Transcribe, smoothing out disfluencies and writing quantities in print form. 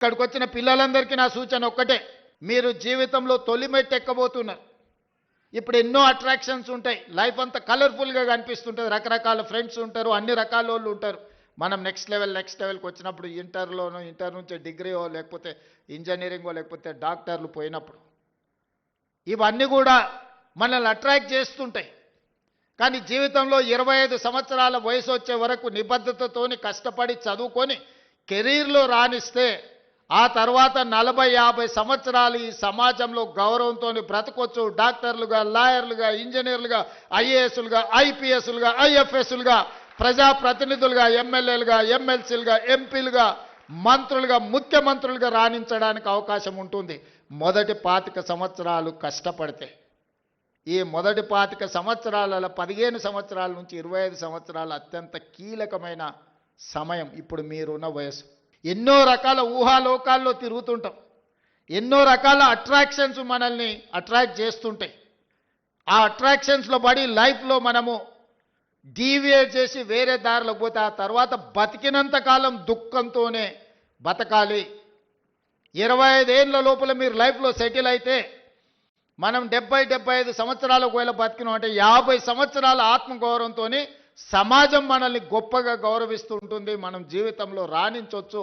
ఇక్కడికి వచ్చిన పిల్లలందరికీ నా సూచన ఒక్కటే, మీరు జీవితంలో తొలి మెట్టు ఎక్కబోతున్నారు. ఇప్పుడు ఎన్నో అట్రాక్షన్స్ ఉంటాయి, లైఫ్ అంతా కలర్ఫుల్గా కనిపిస్తుంటుంది, రకరకాల ఫ్రెండ్స్ ఉంటారు, అన్ని రకాల వాళ్ళు ఉంటారు. మనం నెక్స్ట్ లెవెల్కి వచ్చినప్పుడు ఇంటర్ నుంచి డిగ్రీయో లేకపోతే ఇంజనీరింగో లేకపోతే డాక్టర్లు పోయినప్పుడు ఇవన్నీ కూడా మనల్ని అట్రాక్ట్ చేస్తుంటాయి. కానీ జీవితంలో 25 సంవత్సరాల వయసు వచ్చే వరకు నిబద్ధతతోని కష్టపడి చదువుకొని కెరీర్లో రాణిస్తే ఆ తర్వాత 40-50 సంవత్సరాలు ఈ సమాజంలో గౌరవంతో బ్రతకొచ్చు. డాక్టర్లుగా, లాయర్లుగా, ఇంజనీర్లుగా, ఐఏఎస్లుగా, ఐపీఎస్లుగా, ఐఎఫ్ఎస్లుగా, ప్రజాప్రతినిధులుగా, ఎమ్మెల్యేలుగా, ఎమ్మెల్సీలుగా, ఎంపీలుగా, మంత్రులుగా, ముఖ్యమంత్రులుగా రాణించడానికి అవకాశం ఉంటుంది మొదటి 25 సంవత్సరాలు కష్టపడితే. ఈ మొదటి 25 సంవత్సరాల 15 సంవత్సరాల నుంచి 25 సంవత్సరాలు అత్యంత కీలకమైన సమయం. ఇప్పుడు మీరున్న వయసు. ఎన్నో రకాల ఊహాలోకాల్లో తిరుగుతుంటాం, ఎన్నో రకాల అట్రాక్షన్స్ మనల్ని అట్రాక్ట్ చేస్తుంటాయి. ఆ అట్రాక్షన్స్లో పడి లైఫ్లో మనము డీవియేట్ చేసి వేరే దారిలోకి పోతే ఆ తర్వాత బతికినంత కాలం దుఃఖంతోనే బతకాలి. 25 ఏళ్ళ లోపల మీరు లైఫ్లో సెటిల్ అయితే మనం 70-75 సంవత్సరాలు ఒకవేళ బతికినాం అంటే 50 సంవత్సరాల ఆత్మగౌరవంతో సమాజం మనల్ని గొప్పగా గౌరవిస్తూ ఉంటుంది. మనం జీవితంలో రాణించవచ్చు.